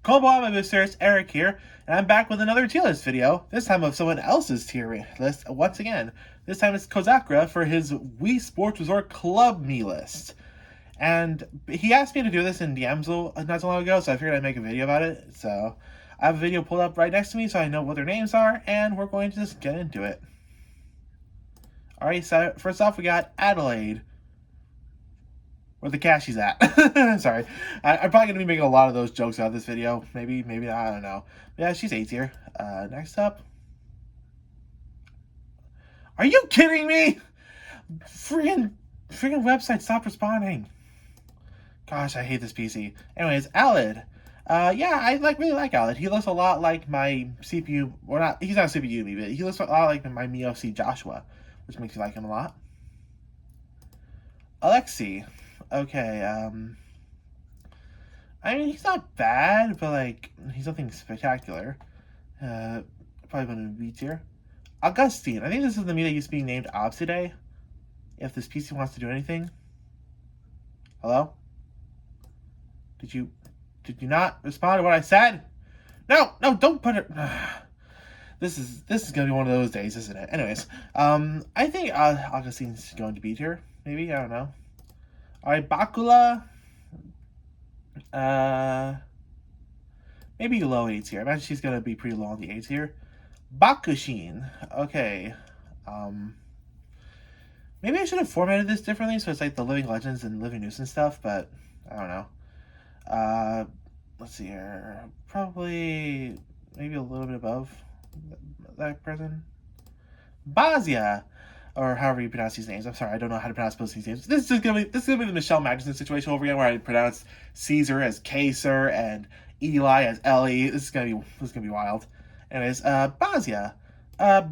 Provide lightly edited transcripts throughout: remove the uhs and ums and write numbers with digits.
Konbanwa boosters, Eric here, and I'm back with another tier list video, this time of someone else's tier list once again. This time it's Kozakura for his Wii Sports Resort Club Me list. And he asked me to do this in DMs not so long ago, so I figured I'd make a video about it. So I have a video pulled up right next to me so I know what their names are, and we're going to just get into it. Alright, so first off we got Adelaide. Where the cashies at. Sorry. I'm probably going to be making a lot of those jokes out of this video. Maybe not, I don't know. Yeah, she's A tier. Next up. Are you kidding me? Freaking website stopped responding. Gosh, I hate this PC. Anyways, Alid. Yeah, I really like Alid. He looks a lot like my CPU, or not, he's not a CPU me, but he looks a lot like my Miis Joshua, which makes me like him a lot. Alexi. Okay, I mean, he's not bad, but, like, he's nothing spectacular. Probably going to be tier. Augustine. I think this is the me that used to be named Obsiday. If this PC wants to do anything. Hello? Did you not respond to what I said? No, don't put it... This is going to be one of those days, isn't it? Anyways, I think Augustine's going to be tier. Maybe, I don't know. Alright, Bakula. Maybe low A tier. I imagine she's gonna be pretty low on the A tier. Bakushin. Okay. Maybe I should have formatted this differently so it's like the Living Legends and Living Nuisance stuff, but I don't know. Let's see here. Probably maybe a little bit above that person. Bazia. Or however you pronounce these names. I'm sorry, I don't know how to pronounce both these names. This is gonna be the Michelle Magnuson situation over again, where I pronounce Caesar as Kaser and Eli as Ellie. This is gonna be wild. Anyways, Bazia.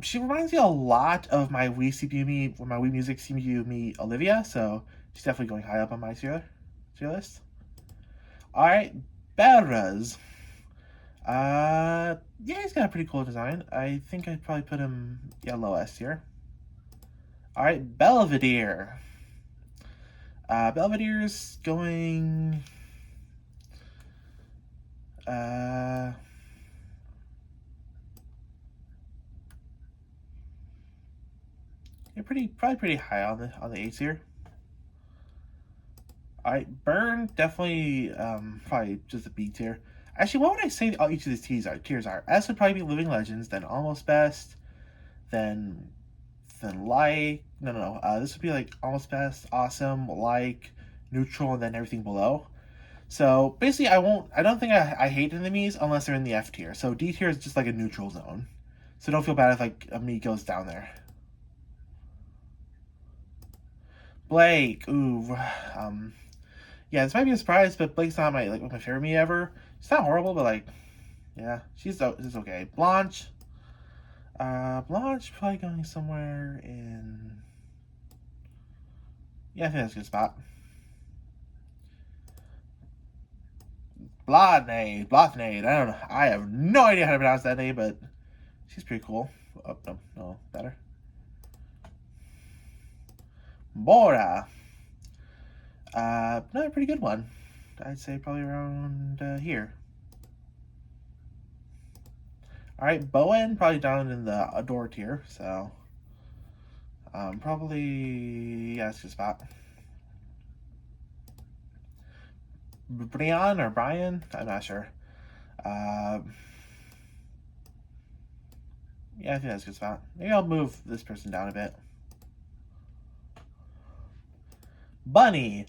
She reminds me a lot of my Wii CPU me, or my Wii Music CPU me, Olivia. So she's definitely going high up on my tier list. All right, Beraz. Yeah, he's got a pretty cool design. I think I'd probably put him low S tier. Alright, Belvedere. Belvedere's going... yeah, probably pretty high on the A tier. Alright, Burn, definitely probably just a B tier. Actually, what would I say each of these tiers are? S would probably be Living Legends, then Almost Best, then like, no. This would be like Almost Best, Awesome, like, Neutral, and then everything below. So basically, I don't think I hate enemies unless they're in the F tier. So D tier is just like a neutral zone. So don't feel bad if like a me goes down there. Blake, ooh, yeah, this might be a surprise, but Blake's not my favorite me ever. She's not horrible, but like, yeah, she's okay. Blanche. Blanche probably going somewhere in... Yeah, I think that's a good spot. Blotnade. I don't know. I have no idea how to pronounce that name, but she's pretty cool. Oh, no, better. Bora. Another pretty good one. I'd say probably around here. Alright, Bowen, probably down in the Adore tier, so probably, yeah, it's a good spot. Brian, I'm not sure. Yeah, I think that's a good spot. Maybe I'll move this person down a bit. Bunny.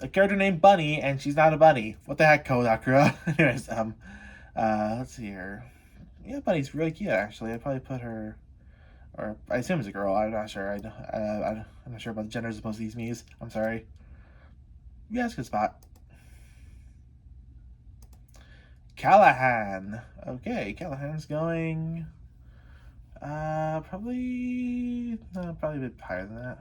A character named Bunny, and she's not a bunny. What the heck, Kozakura? Anyways, let's see here. Yeah, Bunny's really cute, actually. I'd probably put her, or I assume it's a girl. I'm not sure. I'm not sure about the genders of most of these Miis. I'm sorry. Yeah, it's a good spot. Callahan. Okay, Callahan's going... probably a bit higher than that.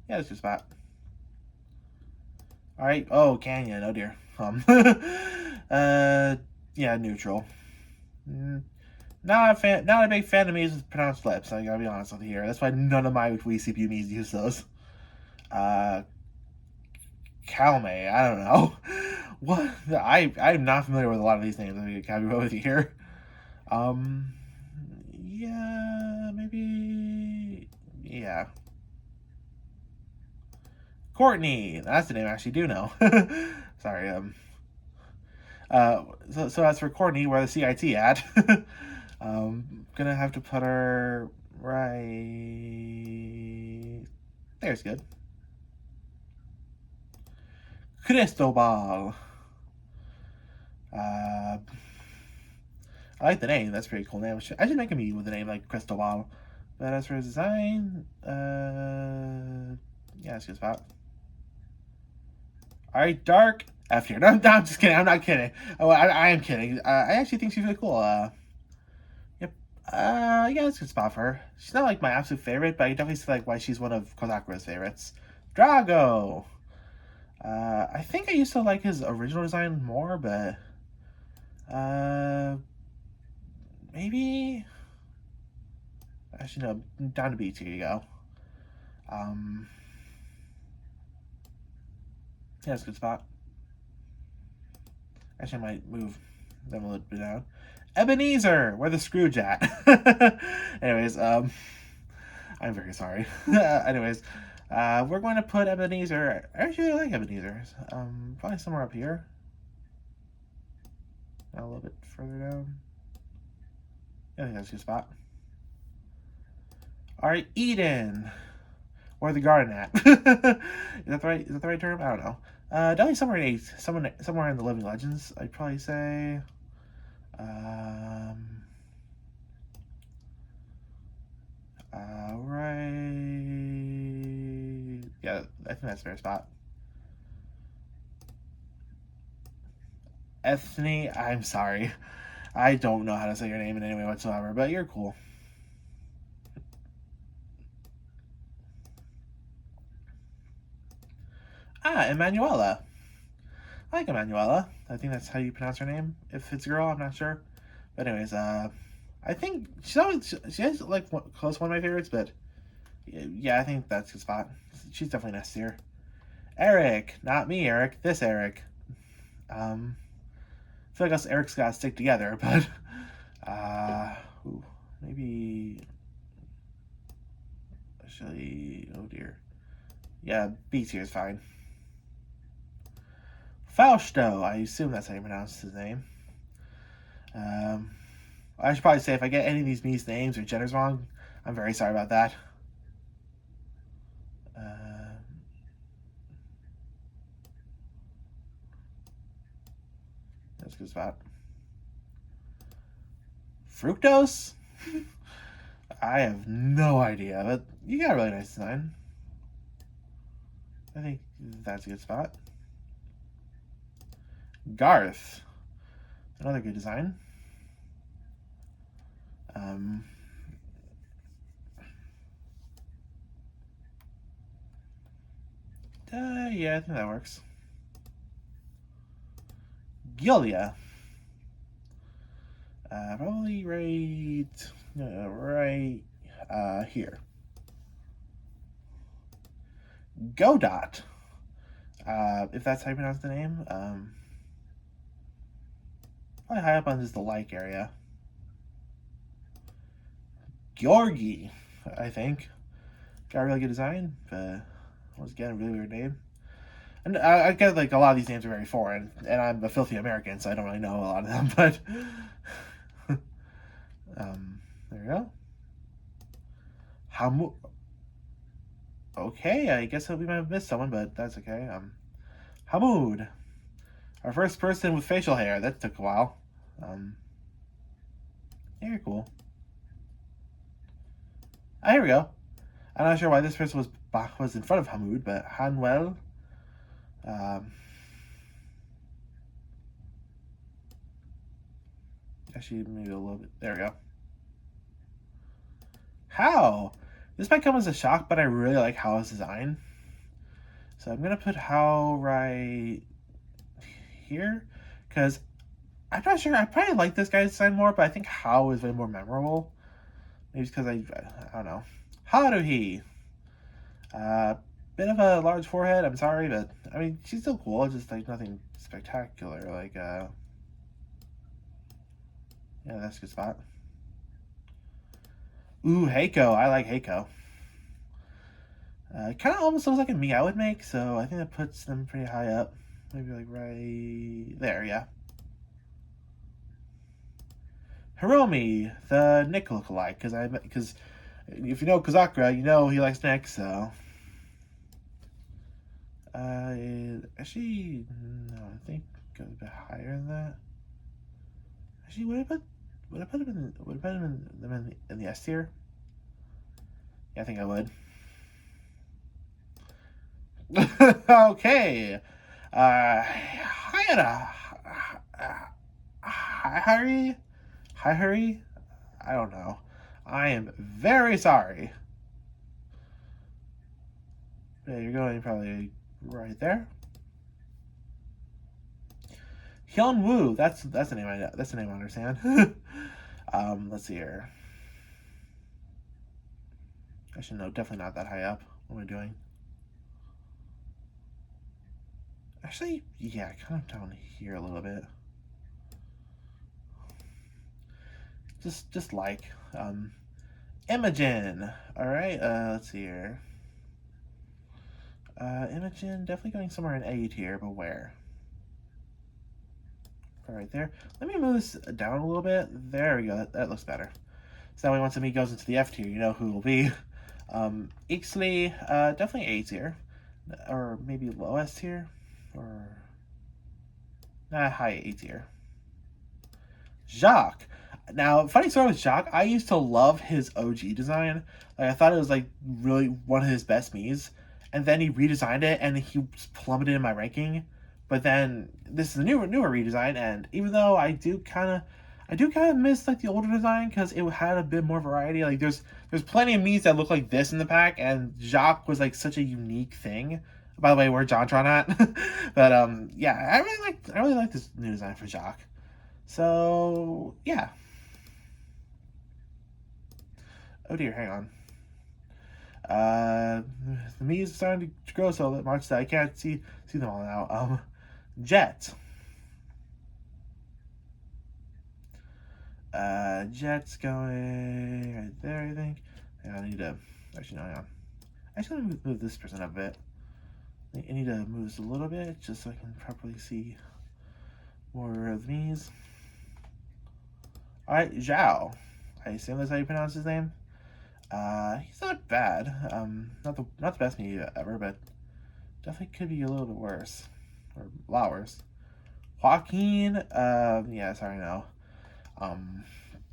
Yeah, it's a good spot. Alright, oh, Canyon, oh dear. Yeah, neutral. Not a big fan of Miis with pronounced lips, I gotta be honest with you here. That's why none of my Wii CPU Miis use those. Uh, Calme, I don't know. What? I'm not familiar with a lot of these names. I can be with you here. Um, yeah, maybe, yeah. Courtney, that's the name I actually do know. Sorry. So as for Courtney, where the CIT at? Gonna have to put her right. There's good. Cristobal. Uh, I like the name. That's a pretty cool name. I should make a Mii with a name like Cristobal. But as for his design, yeah, that's a good spot. All right, Dark. F here. No, I'm just kidding. I'm not kidding. Oh, I am kidding. I actually think she's really cool. Yep. Yeah, that's a good spot for her. She's not like my absolute favorite, but I definitely see like why she's one of Kozakura's favorites. Drago. I think I used to like his original design more, but maybe actually no. Down to B tier you go. Yeah, that's a good spot. Actually, I might move them a little bit down. Ebenezer, where the Scrooge at? Anyways, I'm very sorry. Anyways, we're going to put Ebenezer. I actually really like Ebenezer's. Probably somewhere up here. A little bit further down. I think that's a good spot. All right, Eden. Where the garden at? Is that the right? Is that the right term? I don't know. Definitely somewhere in eight. Somewhere in the Living Legends. I'd probably say. Right. Yeah, I think that's a fair spot. Ethne, I'm sorry. I don't know how to say your name in any way whatsoever, but you're cool. Emanuela. I like Emanuela. I think that's how you pronounce her name. If it's a girl, I'm not sure. But anyways, I think she has like close one of my favorites, but yeah, I think that's a good spot. She's definitely an S tier. Eric, not me, Eric. This Eric. I feel like us Erics gotta stick together, but maybe actually, oh dear. Yeah, B tier is fine. Fausto, I assume that's how you pronounce his name. I should probably say if I get any of these Miis names or genders wrong, I'm very sorry about that. That's a good spot. Fructose? I have no idea, but you got a really nice design. I think that's a good spot. Garth. Another good design. Yeah, I think that works. Gilia. Probably right here. Godot. If that's how you pronounce the name. Probably high up on just the like area. Georgi, I think. Got a really good design, but once again, a really weird name. And I get like a lot of these names are very foreign, and I'm a filthy American, so I don't really know a lot of them. But there you go. Okay, I guess we might have missed someone, but that's okay. Hamoud, our first person with facial hair. That took a while. Yeah, cool. Here we go. I'm not sure why this person was in front of Hamoud, but Hanwell. Actually, maybe a little bit. There we go. How? This might come as a shock, but I really like How's design. So I'm gonna put How right here, because I'm not sure. I probably like this guy's design more, but I think How is way more memorable. Maybe it's because I don't know. Haruhi. Bit of a large forehead. I'm sorry, but I mean, she's still cool. Just like nothing spectacular. Like, yeah, that's a good spot. Ooh, Heiko. I like Heiko. Kind of almost looks like a me I would make, so I think that puts them pretty high up. Maybe like right there, yeah. Hiromi, the Nick lookalike, because if you know Kozakura, you know he likes Nick, so. Actually, no, I think go a bit higher than that. Actually, would I put him in the S tier? Yeah, I think I would. Okay. Hi, Harry. Hi, Harry. I don't know. I am very sorry. Yeah, you're going probably right there. Hyun Woo. That's the name that's the name I understand. Let's see here. Actually, no, definitely not that high up. What am I doing? Actually, yeah, kind of down here a little bit. Just like Imogen. All right. Let's see here. Imogen definitely going somewhere in A tier, but where? Right there. Let me move this down a little bit. There we go. That looks better. So that way, once Ami goes into the F tier, you know who it will be. Ixley, definitely A tier, or maybe low S tier, or high A tier. Jacques. Now, funny story with Jacques. I used to love his OG design. Like I thought it was like really one of his best Miis, and then he redesigned it, and he plummeted in my ranking. But then this is a newer redesign, and even though I do kind of miss like the older design because it had a bit more variety. Like there's plenty of Miis that look like this in the pack, and Jacques was like such a unique thing. By the way, where's JonTron at? But yeah, I really like this new design for Jacques. So yeah. Oh dear, hang on. The Miis is starting to grow so much that I can't see them all now. Jet. Jet's going right there, I think. Yeah, I need to actually no, hang on. Actually, let me move this person up a bit. I need to move this a little bit just so I can properly see more of these. All right, Zhao. I assume that's how you pronounce his name. He's not bad. Not the best me ever, but definitely could be a little bit worse, or a lot worse. Joaquin. Yeah, sorry, no.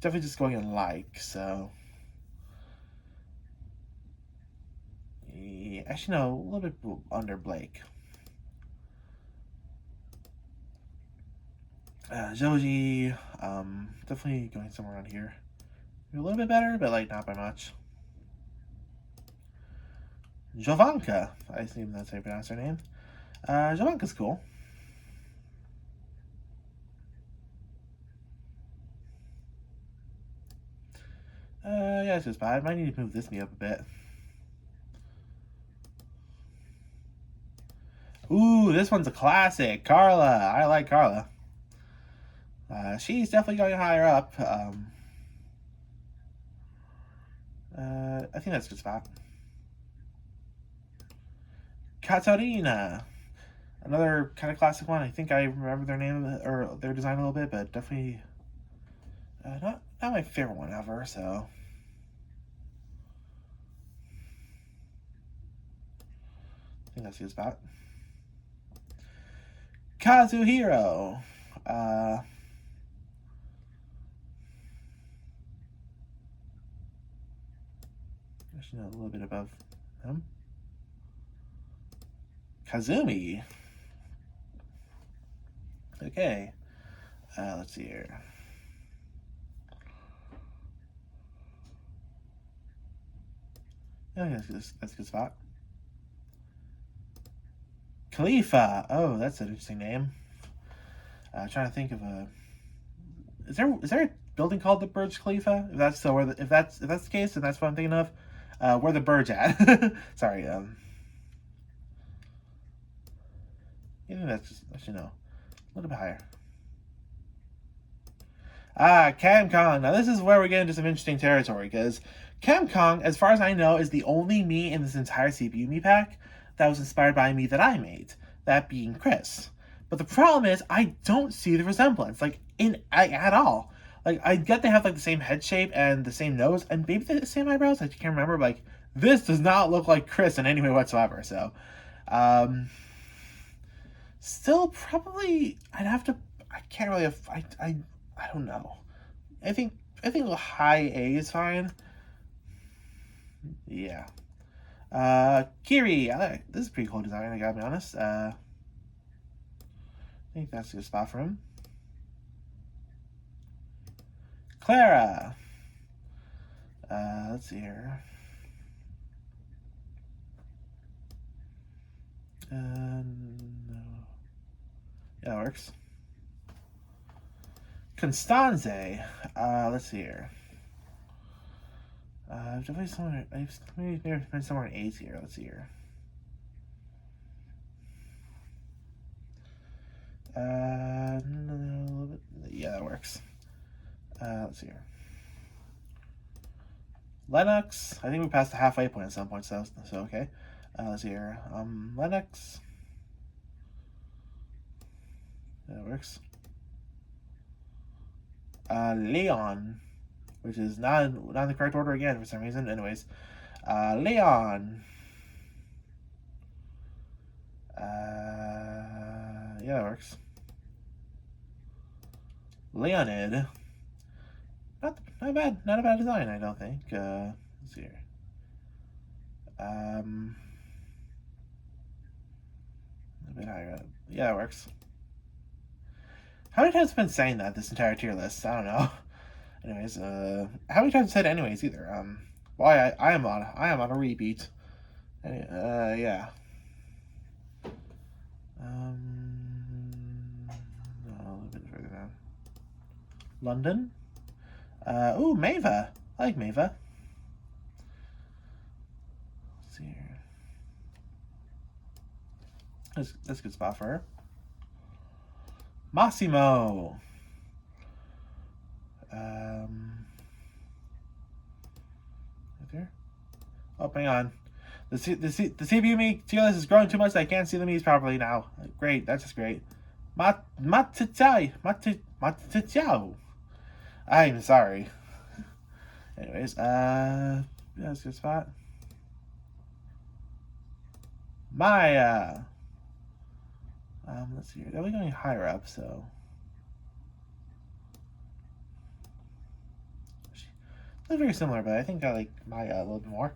Definitely just going in like so. Yeah, actually, no, a little bit under Blake. Joji, definitely going somewhere around here. A little bit better, but like not by much. Jovanka, I assume that's how you pronounce her name. Jovanka's cool. Yeah, it's just bad. I might need to move this me up a bit. Ooh, this one's a classic. Carla. I like Carla. She's definitely going higher up. I think that's a good spot. Katarina. Another kind of classic one. I think I remember their name or their design a little bit, but definitely not my favorite one ever. So I think that's a good spot. Kazuhiro. Actually, no, a little bit above him. Kazumi. Okay. Let's see here. Yeah, that's a good spot. Khalifa. Oh, that's an interesting name. Trying to think of a. Is there a building called the Burj Khalifa? If that's so, if that's the case, then that's what I'm thinking of. Where the Burj at? Sorry. I think that's just, actually, no. A little bit higher. Ah, Kong. Now, this is where we get into some interesting territory, because Kong, as far as I know, is the only Mii in this entire CPU Mii pack that was inspired by a Mii that I made, that being Chris. But the problem is, I don't see the resemblance, like, at all. Like, I get they have, like, the same head shape and the same nose, and maybe the same eyebrows, I can't remember, but, like, this does not look like Chris in any way whatsoever, so, still, probably, I'd have to, I can't really, I don't know. I think a high A is fine. Yeah. Kiri, this is a pretty cool design, I gotta be honest. I think that's a good spot for him. Clara. Let's see here. No. Yeah, that works. Constanze. Let's see here. Definitely somewhere. Maybe been somewhere in A's here. Let's see here. No, yeah, that works. Let's see here. Lennox. I think we passed the halfway point at some point, so okay. Let's see here. Lennox. That works. Leon, which is not in the correct order again for some reason. Anyways, Leon. Yeah, that works. Leonid. Not bad. Not a bad design, I don't think. Let's see here. A bit higher up. Yeah, that works. How many times have I been saying that this entire tier list? I don't know. Anyways, how many times said anyways either? Well, I am on a repeat. Yeah. No, a little bit further down. London. Ooh, Maeva. I like Maeva. Let's see here. That's a good spot for her. Massimo. Right there. Oh, hang on. The CPU Mii tier list is growing too much. I can't see the Miis properly now. Great, that's just great. Matitiao. I'm sorry. Anyways, yeah, that's a good spot. Maya. Let's see here. They're going higher up, so. They're very similar, but I think I like Maya a little bit more.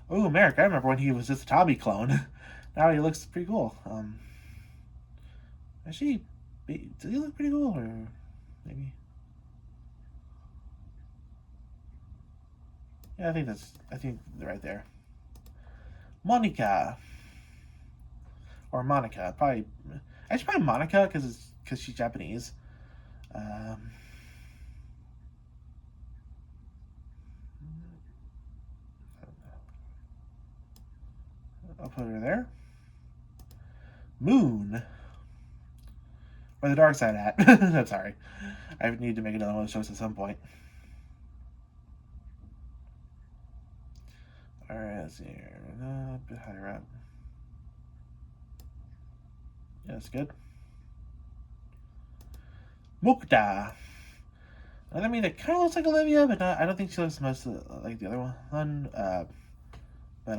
Oh, Merrick, I remember when he was just a Tommy clone. Now he looks pretty cool. Actually, does he look pretty cool, or maybe? Yeah, I think they're right there. Monica. Or Monica, probably. Actually, probably Monica because she's Japanese. I'll put her there. Moon. Where the dark side at? I'm sorry. I need to make another one of those jokes at some point. Alright, let's see here. A bit higher up. Yeah, that's good. Mukta. I mean, it kind of looks like Olivia, but not, I don't think she looks much like the other one. But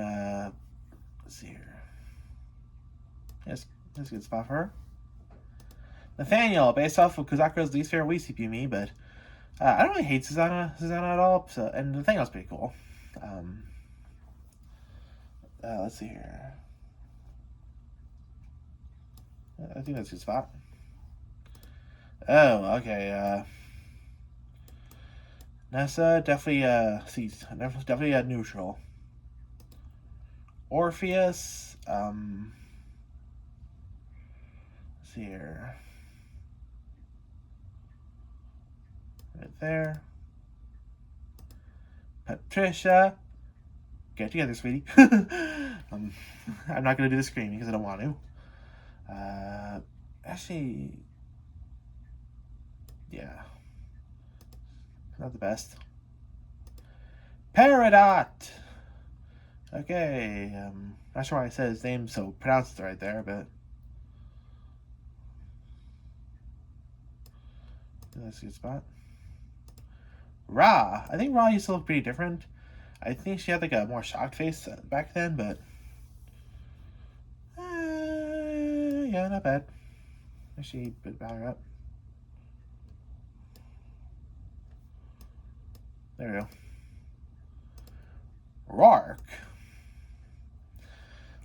let's see here. Yes, that's a good spot for her. Nathaniel, based off of Kozakura's least favorite Wii CPU Mii, but I don't really hate Susanna at all. So, and Nathaniel's pretty cool. Let's see here. I think that's a good spot. Oh, okay. Nessa, definitely, definitely neutral. Orpheus, let's see here. Right there. Patricia, get together, sweetie. I'm not going to do the screaming because I don't want to. Actually, yeah, not the best. Peridot. Okay, not sure why I said his name so pronounced it right there, but that's a good spot. Ra. I think Ra used to look pretty different. I think she had like a more shocked face back then, but yeah, not bad. Actually, a bit higher up. There we go. Rark.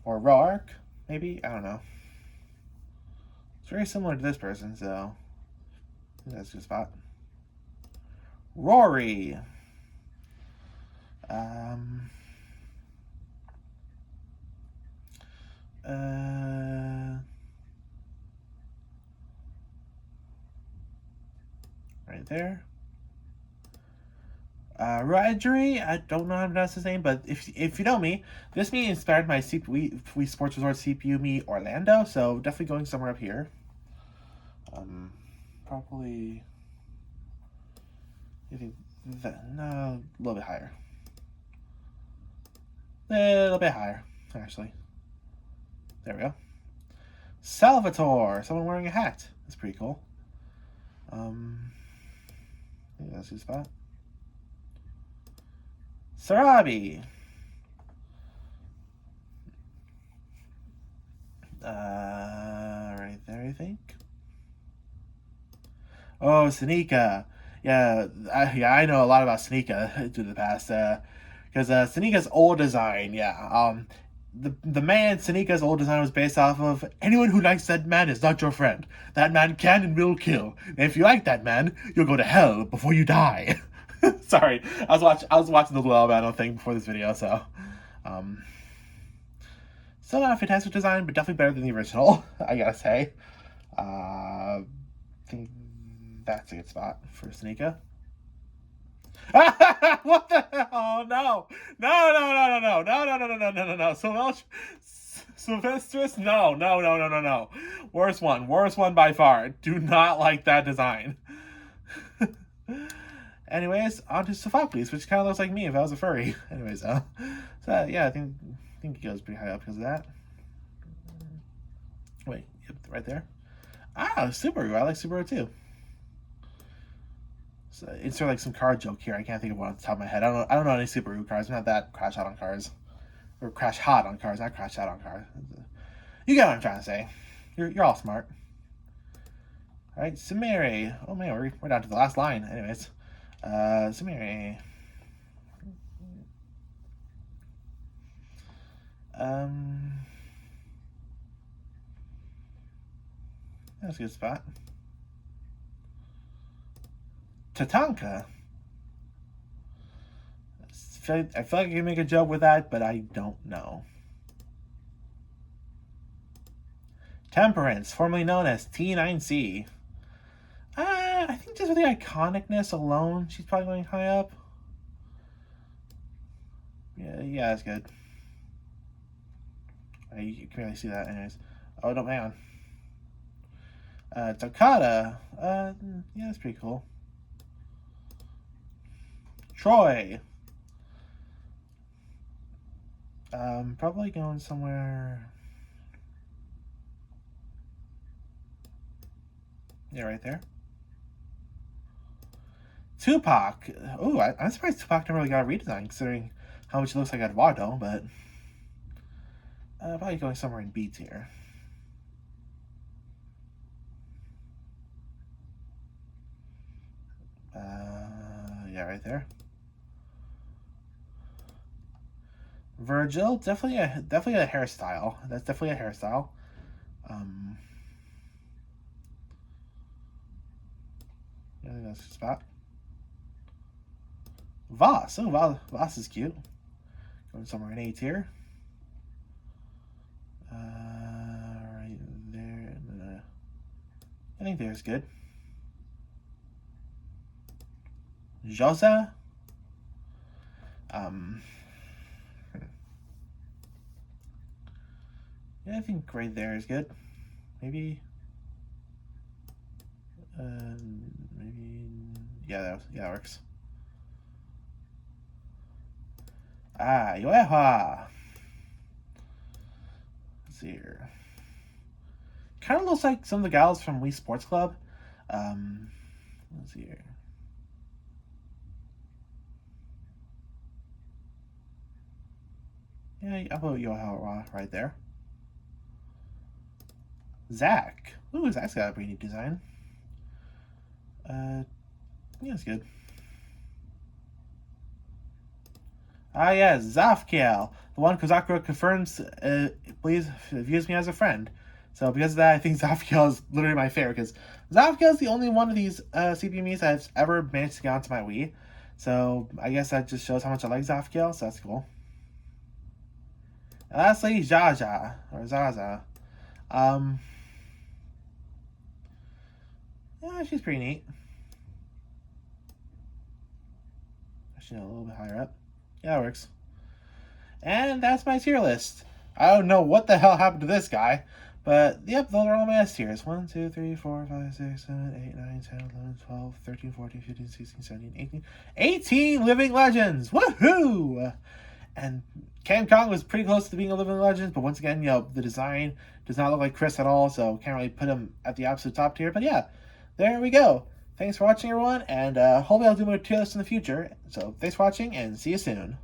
Or Rark, maybe? I don't know. It's very similar to this person, so I think that's a good spot. Rory. Right there. Rodri, I don't know how to pronounce his name, but if you know me, this Mii inspired my Wii Sports Resort CPU Mii Orlando, so definitely going somewhere up here. Probably. You think that? No, a little bit higher. A little bit higher, actually. There we go. Salvatore, someone wearing a hat. That's pretty cool. Yeah, that's his spot. Sarabi. Right there, I think. Oh, Sanika. Yeah, I know a lot about Sanika through the past. Because Sanika's old design, yeah. The man Sanika's old design was based off of anyone who likes that man is not your friend. That man can and will kill. And if you like that man, you'll go to hell before you die. Sorry, I was watching the Little Albano thing before this video, so still not a fantastic design, but definitely better than the original. I gotta say. I think that's a good spot for Sanika. What the hell? Oh, no. No. Sylvestris? No. Worst one by far. Do not like that design. Anyways, on to Sophocles, which kind of looks like me if I was a furry. Anyways, so yeah, I think he goes pretty high up because of that. Wait, yep, right there. Ah, Subaru. I like Subaru too. So it's sort of like some car joke here. I can't think of one off the top of my head. I don't know any Subaru cars. I'm not that crash hot on cars, or crash hot on cars, not crash out on cars. You get what I'm trying to say. You're all smart. All right, Samiri. Oh man, we're down to the last line. Anyways, Samiri. That's a good spot. Tatanka. I feel like I can make a joke with that, but I don't know. Temperance, formerly known as T9C. I think just with the iconicness alone, she's probably going high up. Yeah, that's good. You can really see that, anyways. Oh, no, hang on. Takata. Yeah, that's pretty cool. Troy. Probably going somewhere. Yeah, right there. Tupac. Oh, I'm surprised Tupac never really got a redesign, considering how much it looks like Eduardo, but probably going somewhere in B tier. Yeah, right there. Virgil, definitely a hairstyle. That's definitely a hairstyle. I think that's the spot. Voss. Oh, Voss is cute. Going somewhere in A tier. Right there. I think there's good. Josa. Yeah, I think right there is good. maybe. Maybe. Yeah, that works. Yoeha. Let's see here. Kind of looks like some of the gals from Wii Sports Club. Let's see here. Yeah, I'll put Yoeha right there. Zach. Ooh, Zach's got a pretty neat design. Yeah, it's good. Yeah, Zafkiel, the one Kozakura confirms, please views me as a friend. So because of that, I think Zafkiel is literally my favorite, because Zafkiel is the only one of these CPU Miis I've ever managed to get onto my Wii. So I guess that just shows how much I like Zafkiel, so that's cool. And lastly, Jaja, or Zaza. Yeah, she's pretty neat. Actually, a little bit higher up. Yeah, that works. And that's my tier list. I don't know what the hell happened to this guy, but yep, those are all my S tiers. 1, 2, 3, 4, 5, 6, 7, 8, 9, 10, 11, 12, 13, 14, 15, 16, 17, 18. 18 living legends! Woohoo! And Cam Kong was pretty close to being a living legend, but once again, the design does not look like Chris at all, so can't really put him at the absolute top tier. But yeah, there we go. Thanks for watching, everyone, and hopefully I'll do more tier lists in the future. So thanks for watching, and see you soon.